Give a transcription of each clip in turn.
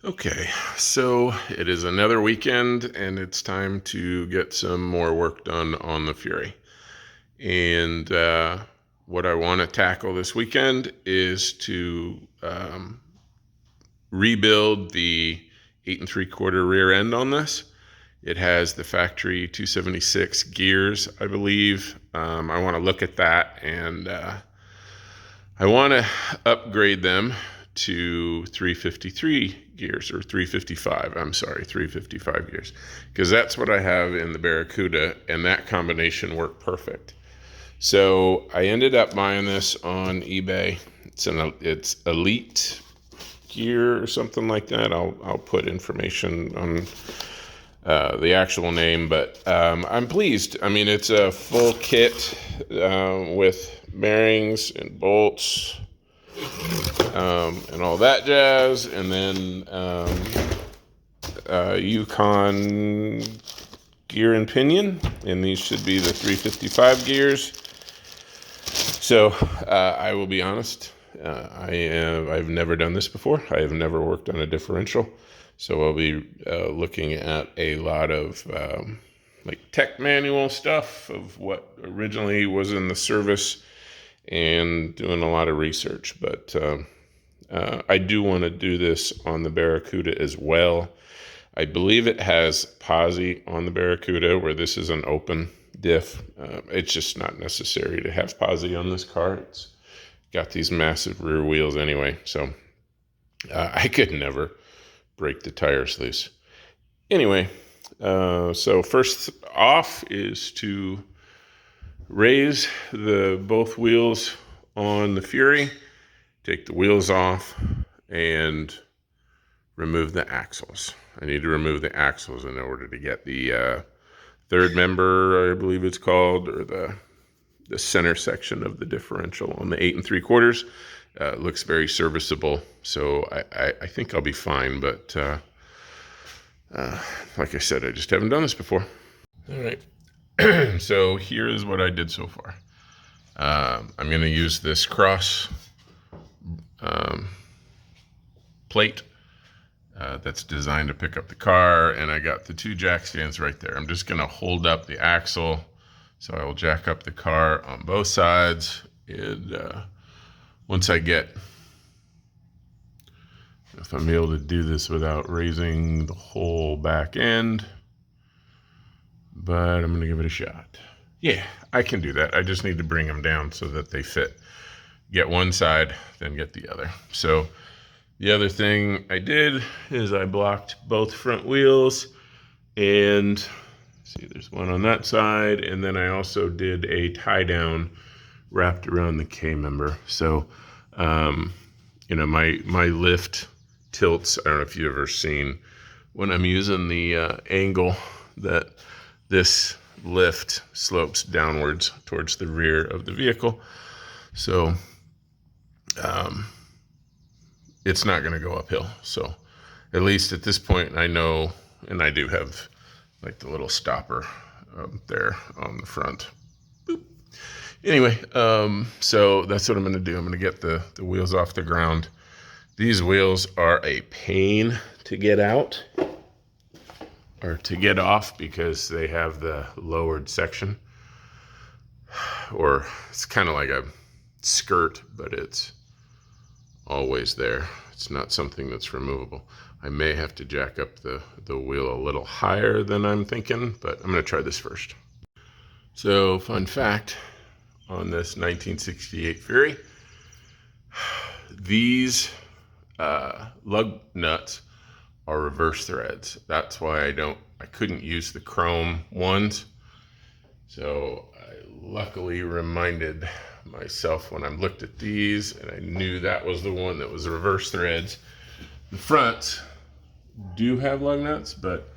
Okay, so it is another weekend and it's time to get some more work done on the Fury. And what I want to tackle this weekend is to rebuild the 8 3/4 rear end on this. It has the factory 276 gears, I believe. I want to look at that, and I want to upgrade them to 353 gears, or 355. I'm sorry, 355 gears, because that's what I have in the Barracuda, and that combination worked perfect. So I ended up buying this on eBay. It's Elite Gear or something like that. I'll put information on the actual name, but I'm pleased. I mean, it's a full kit with bearings and bolts and all that jazz, and then Yukon gear and pinion, and these should be the 355 gears. So I will be honest, I've never done this before. I have never worked on a differential, so I'll be looking at a lot of like tech manual stuff of what originally was in the service and doing a lot of research. But I do want to do this on the Barracuda as well. I believe it has posi on the Barracuda, where this is an open diff. It's just not necessary to have posi on this car. It's got these massive rear wheels anyway, so I could never break the tires loose. Anyway, so first off is to raise both wheels on the Fury, take the wheels off, and remove the axles. I need to remove the axles in order to get the third member, I believe it's called, or the center section of the differential on the 8 3/4. Looks very serviceable, so I think I'll be fine, but like I said, I just haven't done this before. All right. So here is what I did so far. I'm going to use this cross plate that's designed to pick up the car, and I got the 2 jack stands right there. I'm just going to hold up the axle, so I will jack up the car on both sides, and once I get, if I'm able to do this without raising the whole back end, but I'm going to give it a shot. Yeah, I can do that. I just need to bring them down so that they fit. Get one side, then get the other. So the other thing I did is I blocked both front wheels, and see, there's one on that side, and then I also did a tie down wrapped around the K member. So you know, my lift tilts. I don't know if you've ever seen when I'm using the angle that this lift slopes downwards towards the rear of the vehicle. So it's not going to go uphill. So at least at this point I know, and I do have like the little stopper there on the front. Boop. Anyway, so that's what I'm going to do. I'm going to get the wheels off the ground. These wheels are a pain to get out or to get off because they have the lowered section, or it's kind of like a skirt, but it's always there. It's not something that's removable. I may have to jack up the wheel a little higher than I'm thinking, but I'm going to try this first. So, fun fact on this 1968 Fury, these lug nuts are reverse threads. That's why I couldn't use the chrome ones. So I luckily reminded myself when I looked at these, and I knew that was the one that was reverse threads. The fronts do have lug nuts, but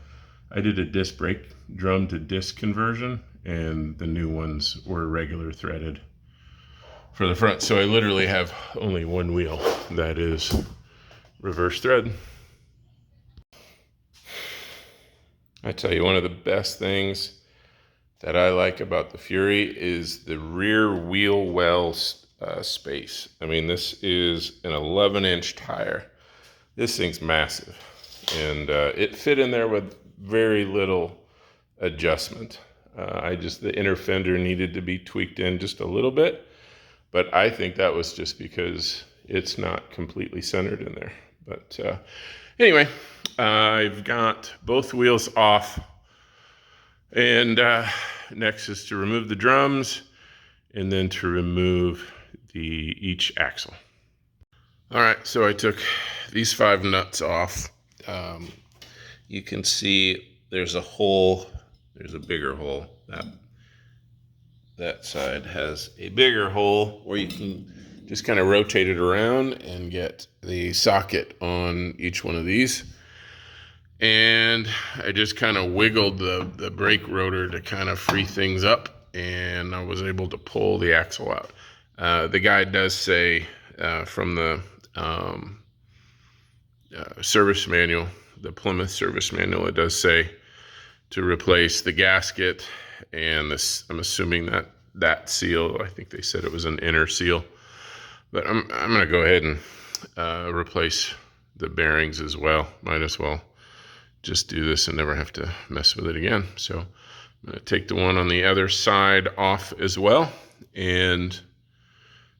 I did a disc brake drum to disc conversion, and the new ones were regular threaded for the front. So I literally have only one wheel that is reverse thread. I tell you, one of the best things that I like about the Fury is the rear wheel well space. I mean, this is an 11-inch tire. This thing's massive. and it fit in there with very little adjustment. The inner fender needed to be tweaked in just a little bit, but I think that was just because it's not completely centered in there. But anyway, I've got both wheels off, and next is to remove the drums and then to remove each axle. All right, so I took these 5 nuts off. You can see there's a hole, there's a bigger hole. That side has a bigger hole where you can just kind of rotate it around and get the socket on each one of these. And I just kind of wiggled the brake rotor to kind of free things up, and I was able to pull the axle out. The guide does say from the service manual, the Plymouth service manual, it does say to replace the gasket and this. I'm assuming that seal, I think they said it was an inner seal, but I'm going to go ahead and replace the bearings as well. Might as well just do this and never have to mess with it again. So I'm going to take the one on the other side off as well, and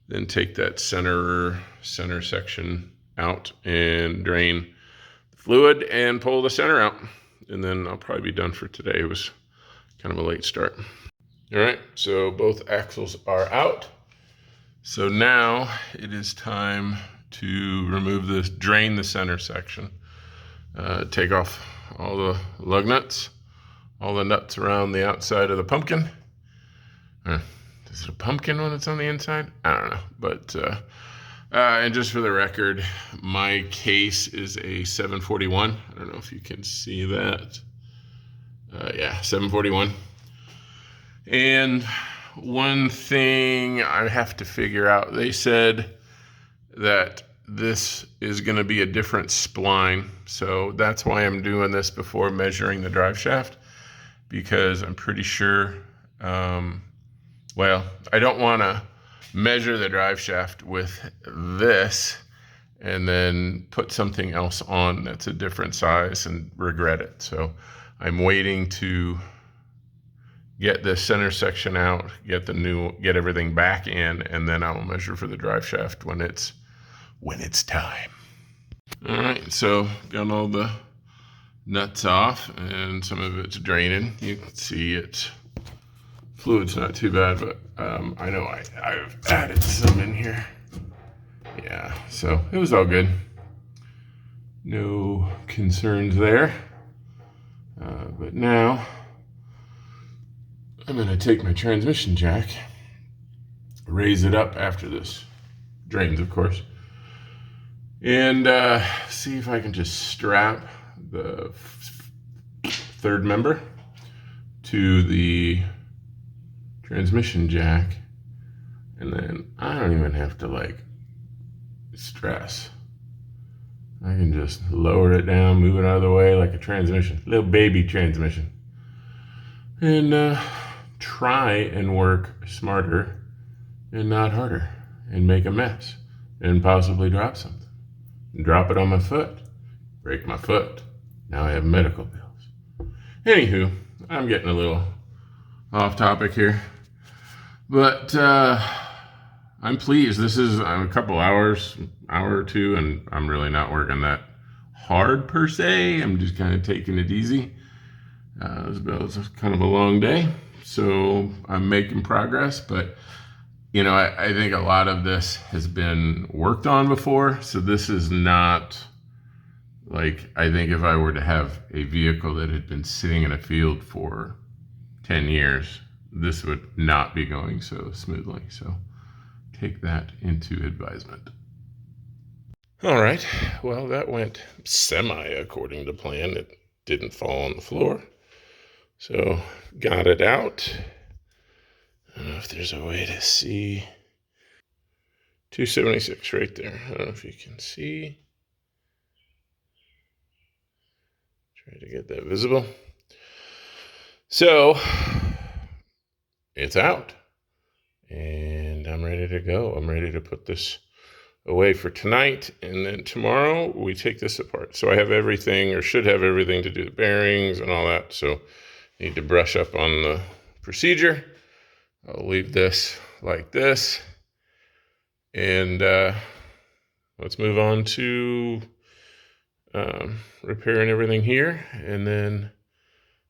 then take that center section out and drain the fluid and pull the center out. And then I'll probably be done for today. It was kind of a late start. All right, so both axles are out. So now it is time to drain the center section. Take off all the lug nuts, all the nuts around the outside of the pumpkin. Is it a pumpkin when it's on the inside? I don't know. But, and just for the record, my case is a 741. I don't know if you can see that. Yeah, 741. And one thing I have to figure out, they said that this is going to be a different spline. So that's why I'm doing this before measuring the drive shaft, because I'm pretty sure, well, I don't want to measure the drive shaft with this and then put something else on that's a different size and regret it. So I'm waiting to get the center section out, get everything back in, and then I will measure for the drive shaft when it's time. All right, so got all the nuts off and some of it's draining. You can see it's fluid's not too bad, but I know I've added some in here. Yeah, so it was all good. No concerns there. But now I'm going to take my transmission jack, raise it up after this drains, of course, and see if I can just strap the third member to the transmission jack, and then I don't even have to stress. I can just lower it down, move it out of the way like a transmission, little baby transmission, and try and work smarter and not harder, and make a mess and possibly drop something, and drop it on my foot, break my foot. Now I have medical bills. Anywho, I'm getting a little off topic here, but I'm pleased. This is a couple hours, hour or two, and I'm really not working that hard per se. I'm just kind of taking it easy. It was kind of a long day, so I'm making progress, but I think a lot of this has been worked on before, so this is not I think if I were to have a vehicle that had been sitting in a field for 10 years, this would not be going so smoothly. So take that into advisement. All right, well, that went semi according to plan. It didn't fall on the floor. So got it out. I don't know if there's a way to see. 276 right there. I don't know if you can see. Try to get that visible. So it's out, and I'm ready to go. I'm ready to put this away for tonight, and then tomorrow we take this apart. So I have everything, or should have everything, to do the bearings and all that. So I need to brush up on the procedure. I'll leave this like this, and let's move on to repairing everything here, and then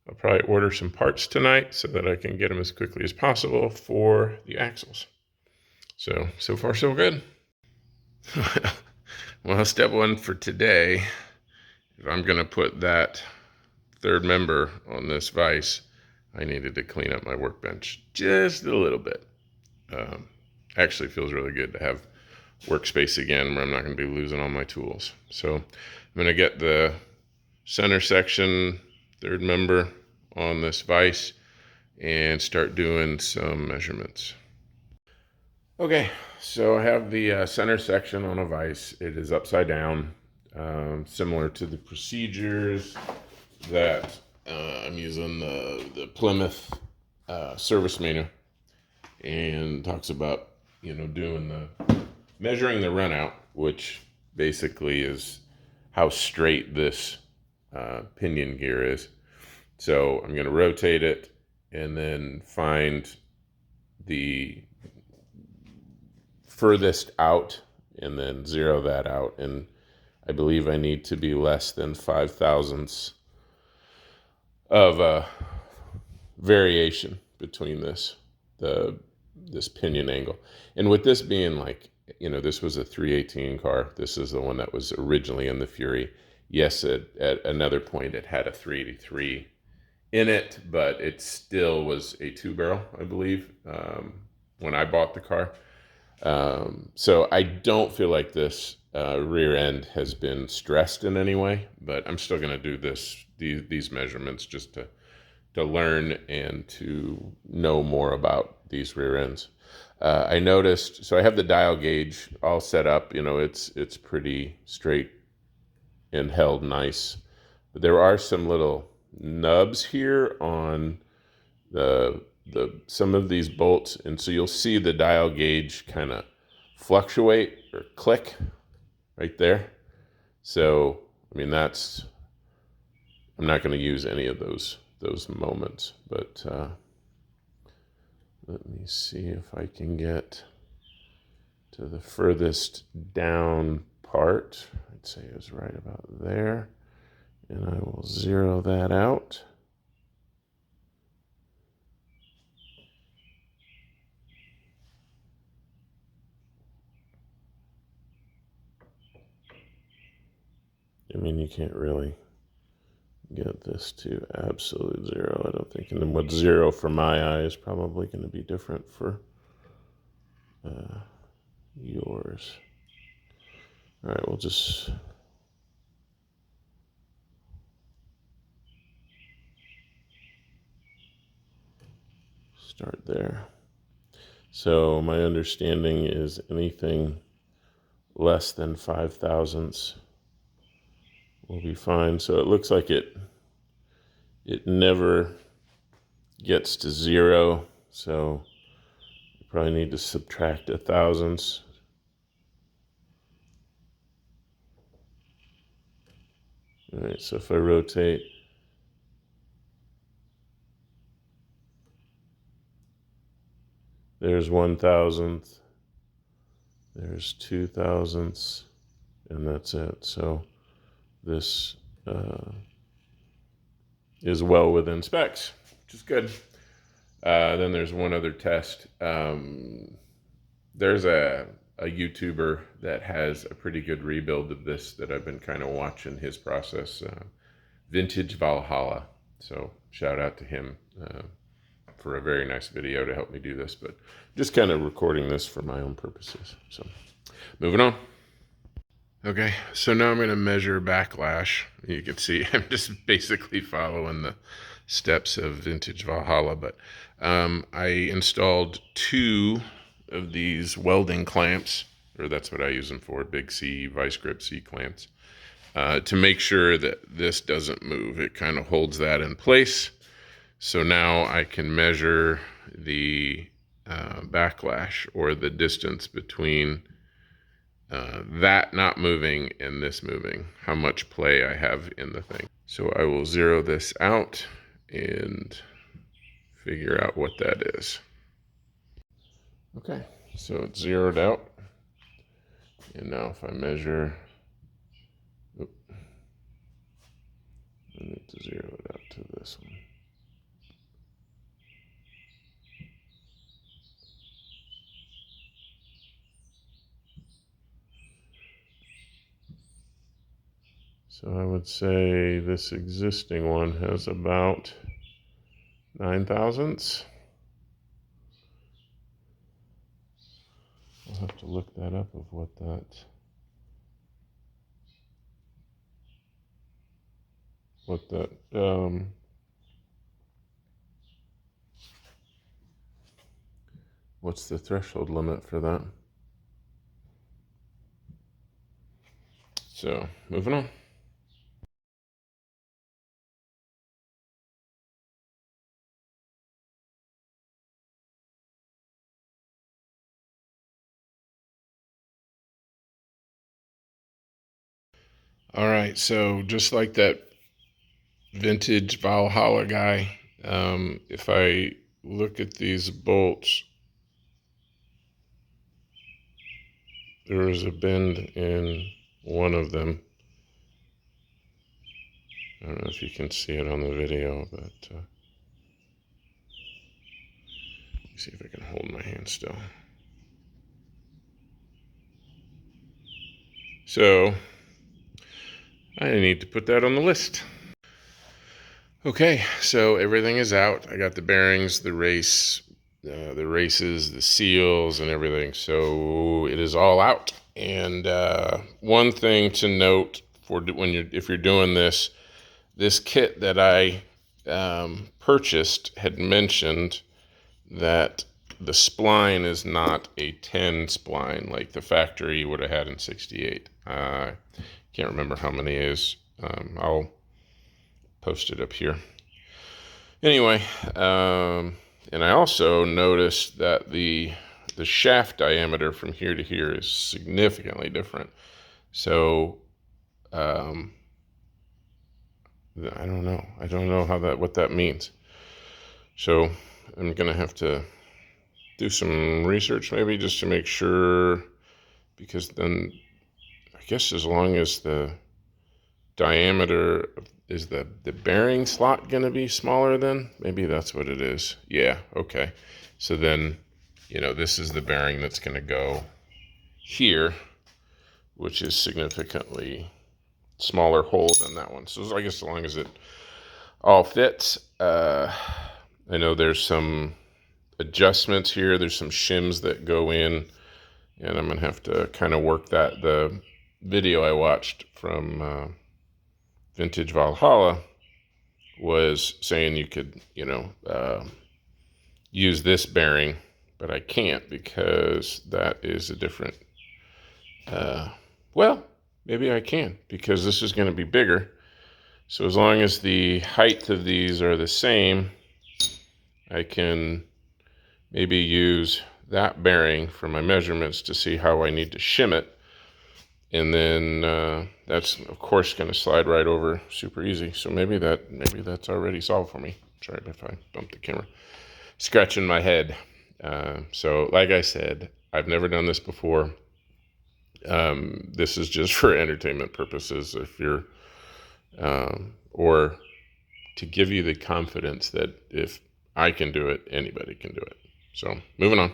I'll probably order some parts tonight so that I can get them as quickly as possible for the axles. So far so good. Well, step one for today, if I'm going to put that third member on this vise, I needed to clean up my workbench just a little bit. Actually feels really good to have workspace again where I'm not going to be losing all my tools. So I'm going to get the center section, third member, on this vise and start doing some measurements. Okay, so I have the center section on a vise. It is upside down, similar to the procedures that I'm using the Plymouth service manual, and talks about, doing measuring the run out, which basically is how straight this pinion gear is. So I'm going to rotate it and then find the furthest out and then zero that out. And I believe I need to be less than 5 thousandths of variation between this pinion angle. And with this being like, this was a 318 car. This is the one that was originally in the Fury. Yes, at another point it had a 383 in it, but it still was a 2-barrel, I believe, when I bought the car. So I don't feel like this rear end has been stressed in any way, but I'm still going to do these measurements just to learn and to know more about these rear ends. I noticed, so I have the dial gauge all set up. It's pretty straight and held nice, but there are some little nubs here on some of these bolts, and so you'll see the dial gauge kind of fluctuate or click right there. So I'm not going to use any of those moments, but let me see if I can get to the furthest down part. I'd say it was right about there, and I will zero that out. You can't really get this to absolute zero, I don't think. And then what's zero for my eye is probably going to be different for yours. All right, we'll just start there. So my understanding is anything less than 5 thousandths will be fine. So it looks like it never gets to zero. So you probably need to subtract 1 thousandths. All right, so if I rotate, there's 1 thousandth, there's 2 thousandths, and that's it. So this is well within specs, which is good. Then there's one other test. There's a YouTuber that has a pretty good rebuild of this that I've been kind of watching his process, Vintage Valhalla. So shout out to him for a very nice video to help me do this, but just kind of recording this for my own purposes. So moving on. Okay, so now I'm going to measure backlash. You can see I'm just basically following the steps of Vintage Valhalla, but I installed 2 of these welding clamps, or that's what I use them for, big C, vice grip C clamps, to make sure that this doesn't move. It kind of holds that in place. So now I can measure the backlash, or the distance between that not moving and this moving, how much play I have in the thing. So I will zero this out and figure out what that is. Okay, so it's zeroed out. And now if I measure, I need to zero it out to this one. So I would say this existing one has about 9 thousandths. I'll have to look that up of what what's the threshold limit for that? So moving on. All right, so just like that vintage Valhalla guy, if I look at these bolts, there is a bend in one of them. I don't know if you can see it on the video, but let me see if I can hold my hand still. So I need to put that on the list. Okay, so everything is out. I got the bearings, the races, the seals, and everything. So it is all out. And one thing to note for if you're doing this kit that I purchased had mentioned that the spline is not a 10 spline like the factory would have had in 68. Can't remember how many it is. I'll post it up here. Anyway, and I also noticed that the shaft diameter from here to here is significantly different. So I don't know. I don't know what that means. So I'm gonna have to do some research maybe just to make sure, because then I guess as long as the diameter is the bearing slot going to be smaller, then maybe that's what it is. Yeah, okay. So then, this is the bearing that's going to go here, which is significantly smaller hole than that one. So I guess as long as it all fits, I know there's some adjustments here. There's some shims that go in, and I'm going to have to kind of work that. The video I watched from Vintage Valhalla was saying you could, use this bearing, but I can't because that is a different, well, maybe I can because this is going to be bigger. So as long as the height of these are the same, I can maybe use that bearing for my measurements to see how I need to shim it. And then that's of course going to slide right over super easy. So maybe that's already solved for me. Sorry if I bumped the camera. Scratching my head. So like I said, I've never done this before. This is just for entertainment purposes. If you're, or to give you the confidence that if I can do it, anybody can do it. So moving on.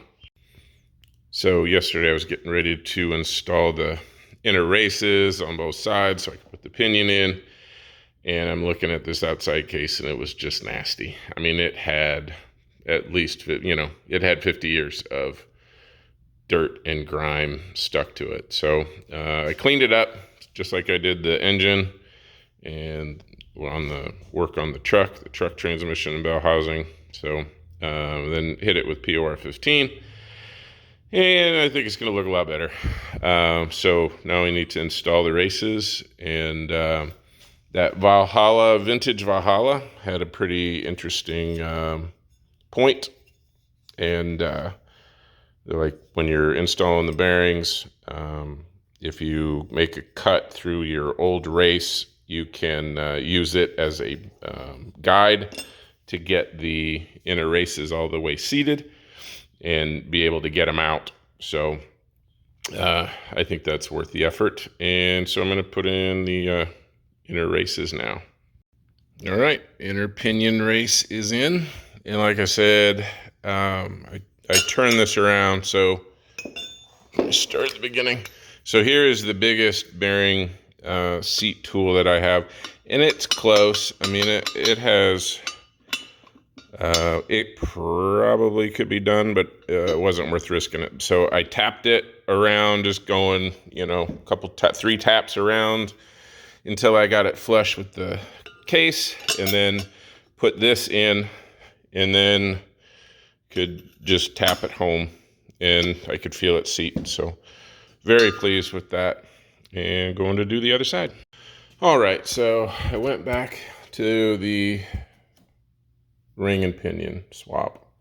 So yesterday I was getting ready to install the inner races on both sides so I could put the pinion in, and I'm looking at this outside case and it was just nasty. I mean, it had at least, it had 50 years of dirt and grime stuck to it. So I cleaned it up just like I did the engine and on the work on the truck transmission and bell housing. So then hit it with POR 15. And I think it's going to look a lot better. So now we need to install the races. And that vintage Valhalla, had a pretty interesting point. And like when you're installing the bearings, if you make a cut through your old race, you can use it as a guide to get the inner races all the way seated and be able to get them out. So I think that's worth the effort. And so I'm going to put in the inner races now. All right, inner pinion race is in. And like I said, I turn this around. So let me start at the beginning. So here is the biggest bearing seat tool that I have. And it's close. I mean, it has... it probably could be done, but it wasn't worth risking it. So I tapped it around, just going, you know, three taps around until I got it flush with the case, and then put this in, and then could just tap it home, and I could feel it seat. So very pleased with that, and going to do the other side. All right, so I went back to the ring and pinion swap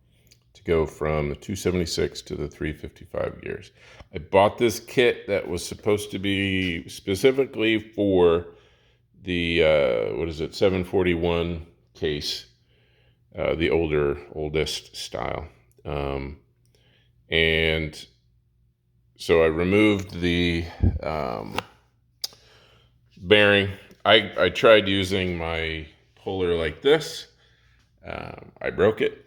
to go from the 276 to the 355 gears. I bought this kit that was supposed to be specifically for the 741 case, the oldest style, and so I removed the bearing. I tried using my puller like this. I broke it,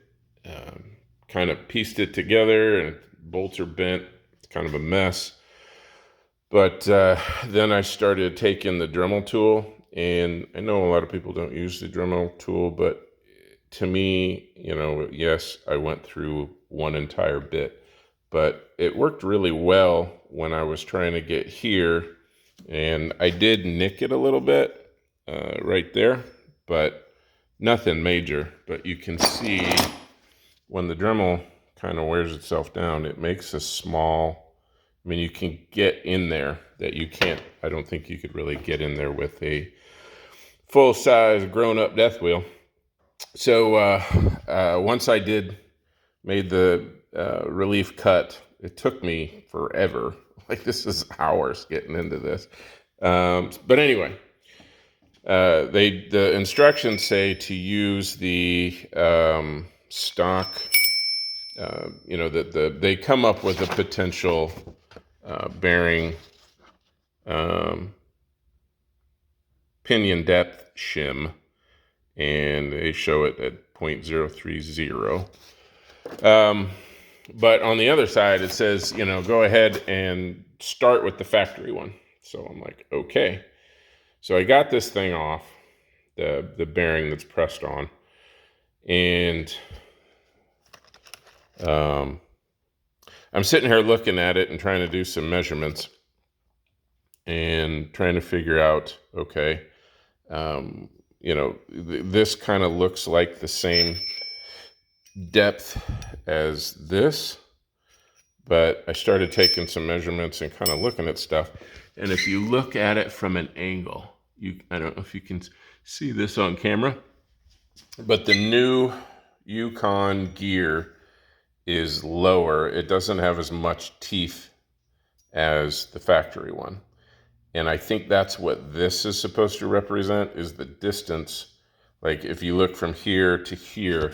kind of pieced it together, and bolts are bent. It's kind of a mess. But then I started taking the Dremel tool, and I know a lot of people don't use the Dremel tool, but to me, you know, yes, I went through one entire bit, but it worked really well when I was trying to get here, and I did nick it a little bit right there, but nothing major. But you can see when the Dremel kind of wears itself down, it makes a small, I mean, you can get in there that you can't, I don't think you could really get in there with a full-size grown-up death wheel. So once I made the relief cut, it took me forever. Like, this is hours getting into this. But anyway, the instructions say to use the stock, you know, that they come up with a potential bearing pinion depth shim, and they show it at 0.030. But on the other side, it says, you know, go ahead and start with the factory one. So I'm like, okay. So I got this thing off, the bearing that's pressed on, and I'm sitting here looking at it and trying to do some measurements and trying to figure out, okay, you know, this kind of looks like the same depth as this, but I started taking some measurements and kind of looking at stuff. And if you look at it from an angle, I don't know if you can see this on camera, but the new Yukon gear is lower. It doesn't have as much teeth as the factory one. And I think that's what this is supposed to represent, is the distance. Like, if you look from here to here,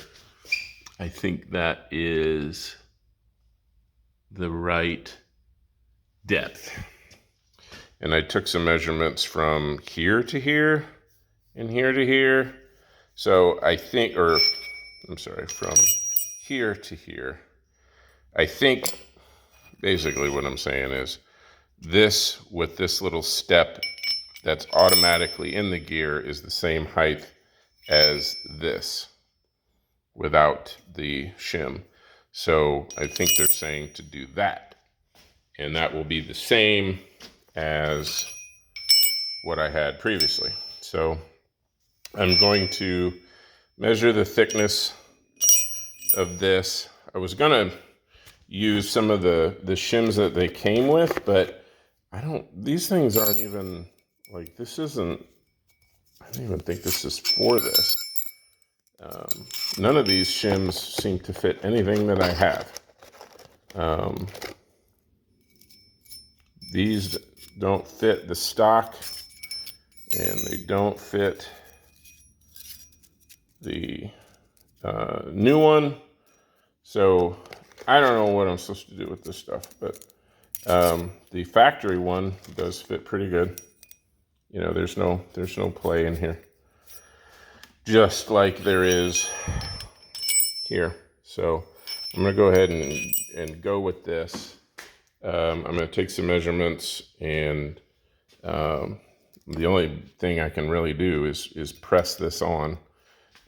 I think that is the right depth. And I took some measurements from here to here and here to here. So I think, or I'm sorry, from here to here. I think basically what I'm saying is this with this little step that's automatically in the gear is the same height as this without the shim. So I think they're saying to do that. And that will be the same as what I had previously. So I'm going to measure the thickness of this. I was gonna use some of the shims that they came with, but these things aren't even, like, this isn't, I don't even think this is for this. None of these shims seem to fit anything that I have. These don't fit the stock, and they don't fit the new one. So I don't know what I'm supposed to do with this stuff, but the factory one does fit pretty good. You know, there's no play in here, just like there is here. So I'm gonna go ahead and go with this. I'm gonna take some measurements, and the only thing I can really do is press this on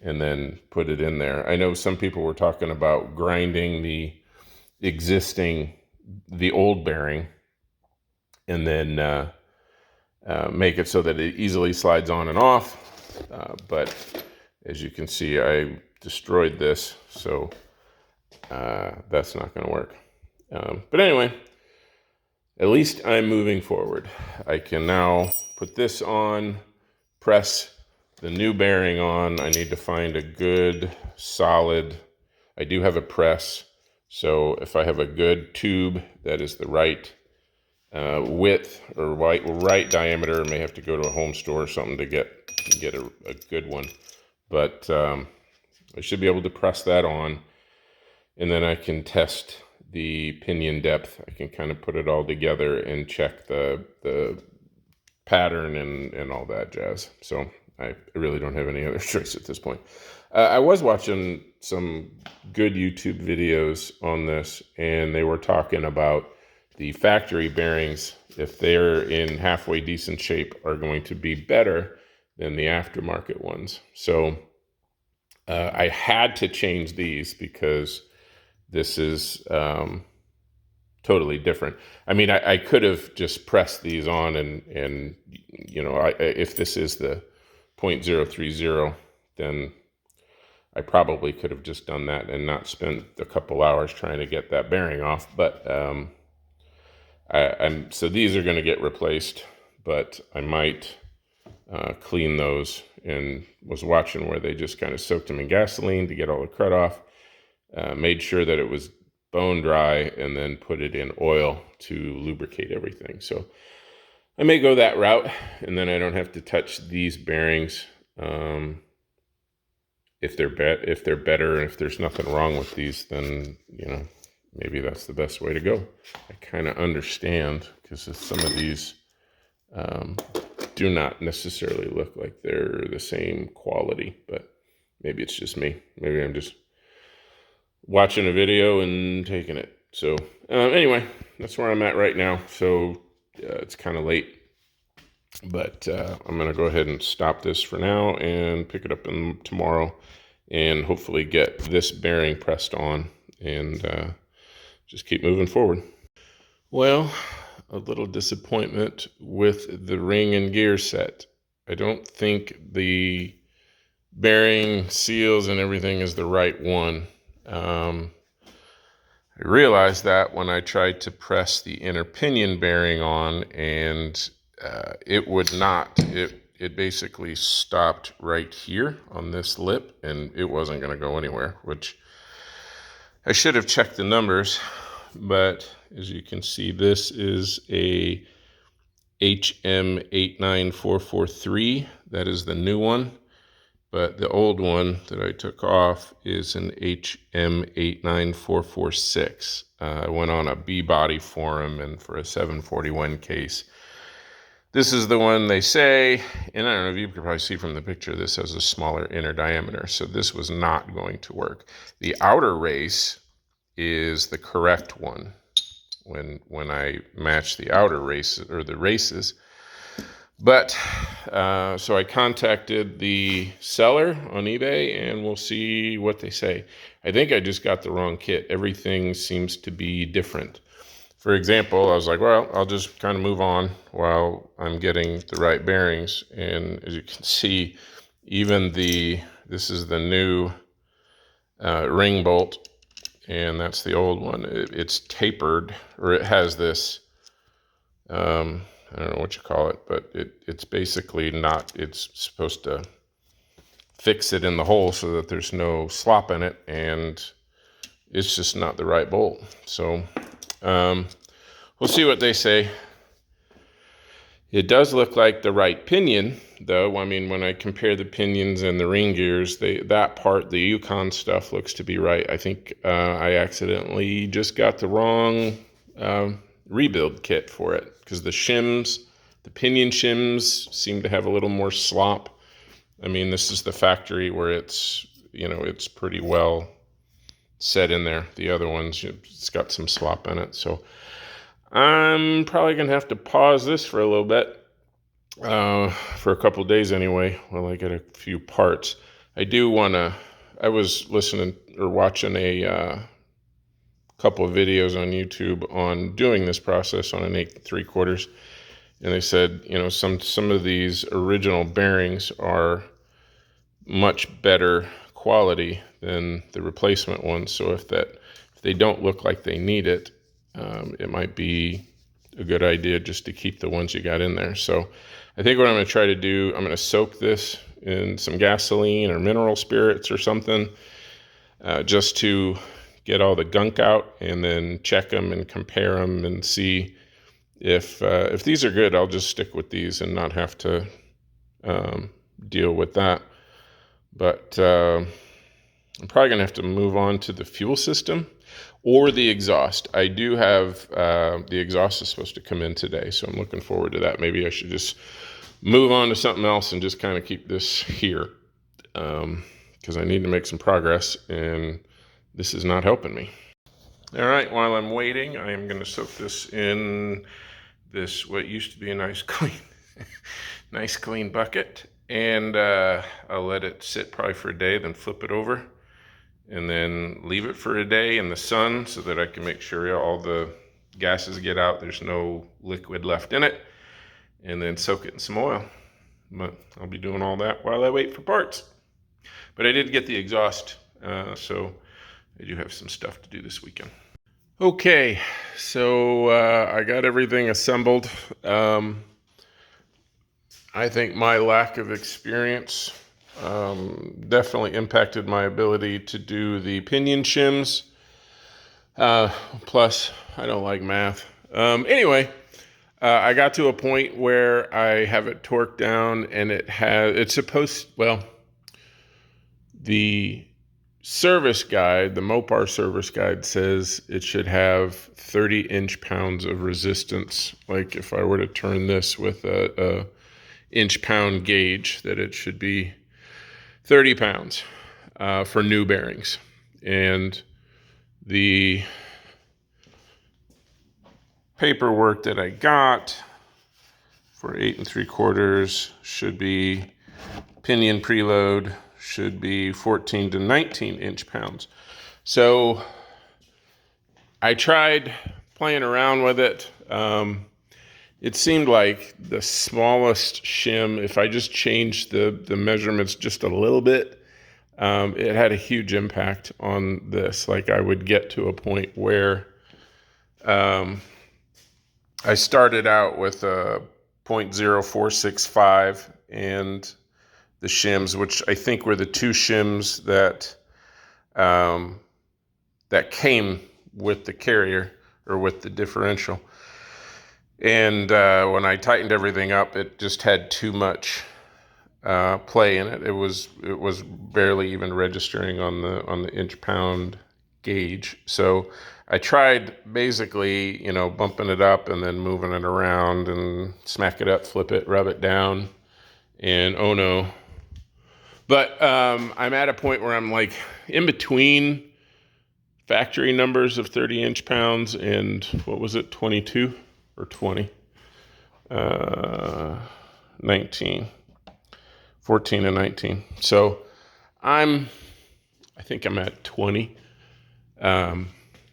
and then put it in there. I know some people were talking about grinding the old bearing and then make it so that it easily slides on and off. But as you can see, I destroyed this, so that's not going to work. But anyway, at least I'm moving forward. I can now put this on, press the new bearing on. I need to find a good solid, I do have a press, so if I have a good tube that is the right width or right diameter, I may have to go to a home store or something to get a good one. But I should be able to press that on, and then I can test the pinion depth. I can kind of put it all together and check the pattern and all that jazz. So I really don't have any other choice at this point. I was watching some good YouTube videos on this, and they were talking about the factory bearings, if they're in halfway decent shape, are going to be better than the aftermarket ones. So I had to change these because this is totally different. I mean, I could have just pressed these on and you know, if this is the 0.030, then I probably could have just done that and not spent a couple hours trying to get that bearing off. But so these are going to get replaced, but I might clean those, and was watching where they just kind of soaked them in gasoline to get all the crud off, made sure that it was bone dry, and then put it in oil to lubricate everything. So I may go that route, and then I don't have to touch these bearings. If they're better, and if there's nothing wrong with these, then, you know, maybe that's the best way to go. I kind of understand, because some of these do not necessarily look like they're the same quality, but maybe it's just me. Maybe I'm just watching a video and taking it. So anyway, that's where I'm at right now. So it's kind of late, but I'm going to go ahead and stop this for now and pick it up tomorrow, and hopefully get this bearing pressed on, and just keep moving forward. Well, a little disappointment with the ring and gear set. I don't think the bearing seals and everything is the right one. I realized that when I tried to press the inner pinion bearing on, and it would not. It basically stopped right here on this lip, and it wasn't going to go anywhere, which I should have checked the numbers. But as you can see, this is a HM89443. That is the new one. But the old one that I took off is an HM89446. I went on a B-body forum, and for a 741 case, this is the one they say, and I don't know if you can probably see from the picture, this has a smaller inner diameter, so this was not going to work. The outer race is the correct one when I match the outer race, or the races. But so I contacted the seller on eBay, and we'll see what they say. I think I just got the wrong kit. Everything seems to be different. For example, I was like, well, I'll just kind of move on while I'm getting the right bearings. And as you can see, even this is the new ring bolt, and that's the old one. It's tapered, or it has this, I don't know what you call it, but it's basically not, it's supposed to fix it in the hole so that there's no slop in it, and it's just not the right bolt. So we'll see what they say. It does look like the right pinion, though. I mean, when I compare the pinions and the ring gears, that part, the Yukon stuff, looks to be right. I think I accidentally just got the wrong rebuild kit for it, because the pinion shims seem to have a little more slop. I mean, this is the factory where it's pretty well set in there. The other ones, it's got some slop in it. So I'm probably going to have to pause this for a little bit, for a couple of days anyway, while I get a few parts. I was listening or watching a couple of videos on YouTube on doing this process on an 8 3/4. And they said, some of these original bearings are much better quality than the replacement ones. So if they don't look like they need it, it might be a good idea just to keep the ones you got in there. So I think what I'm going to try to do, I'm going to soak this in some gasoline or mineral spirits or something, just to get all the gunk out, and then check them and compare them and see if these are good. I'll just stick with these and not have to deal with that. But I'm probably going to have to move on to the fuel system or the exhaust. I do have the exhaust is supposed to come in today, so I'm looking forward to that. Maybe I should just move on to something else and just kind of keep this here, because I need to make some progress, and this is not helping me. All right, while I'm waiting, I am going to soak this in this, what used to be a nice clean bucket, and I'll let it sit probably for a day, then flip it over, and then leave it for a day in the sun so that I can make sure all the gases get out, there's no liquid left in it, and then soak it in some oil. But I'll be doing all that while I wait for parts. But I did get the exhaust, so I do have some stuff to do this weekend. Okay, so I got everything assembled. I think my lack of experience definitely impacted my ability to do the pinion shims. Plus, I don't like math. Anyway, I got to a point where I have it torqued down, and the service guide, the Mopar service guide, says it should have 30 inch-pounds of resistance. Like if I were to turn this with a inch-pound gauge, that it should be 30 pounds for new bearings. And the paperwork that I got for 8 3/4 should be pinion preload, should be 14 to 19 inch-pounds. So I tried playing around with it. It seemed like the smallest shim, if I just changed the measurements just a little bit, it had a huge impact on this. Like I would get to a point where I started out with a 0.0465 and the shims, which I think were the two shims that came with the carrier or with the differential. And when I tightened everything up, it just had too much play in it. It was barely even registering on the inch-pound gauge. So I tried basically, bumping it up and then moving it around and smack it up, flip it, rub it down, and oh no. But I'm at a point where I'm like in between factory numbers of 30 inch-pounds and what was it, 22 or 20? 19. 14 and 19. So I think I'm at 20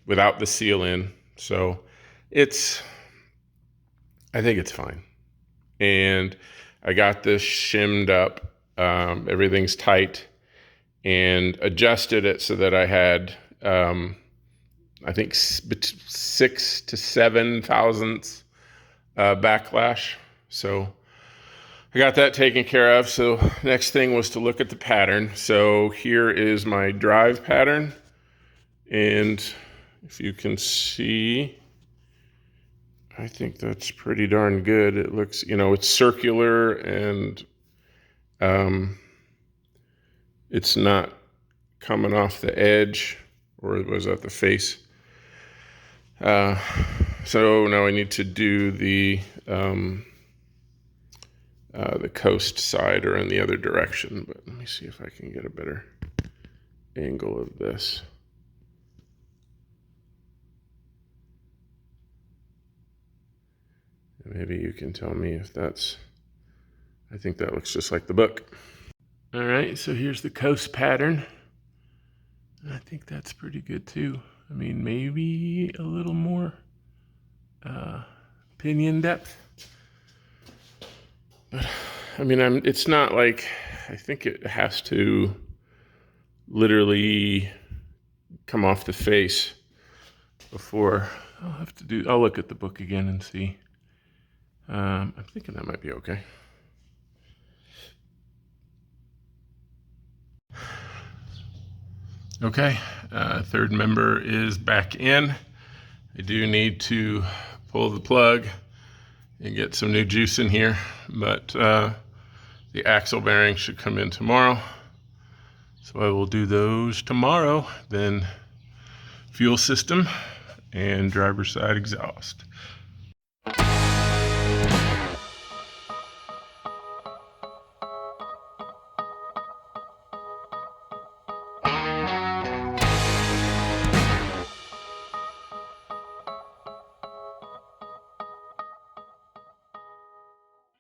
without the seal in. So I think it's fine. And I got this shimmed up. Everything's tight, and adjusted it so that I had, I think 6 to 7 thousandths backlash. So I got that taken care of. So next thing was to look at the pattern. So here is my drive pattern. And if you can see, I think that's pretty darn good. It looks, you know, it's circular and it's not coming off the edge, or was that the face? So now I need to do the coast side or in the other direction, but let me see if I can get a better angle of this. Maybe you can tell me if that's, I think that looks just like the book. All right, so here's the coast pattern. I think that's pretty good too. I mean, maybe a little more pinion depth. But I mean, it's not like, I think it has to literally come off the face before. I'll look at the book again and see. I'm thinking that might be okay. Okay, third member is back in. I do need to pull the plug and get some new juice in here, but the axle bearing should come in tomorrow. So I will do those tomorrow, then fuel system and driver's side exhaust.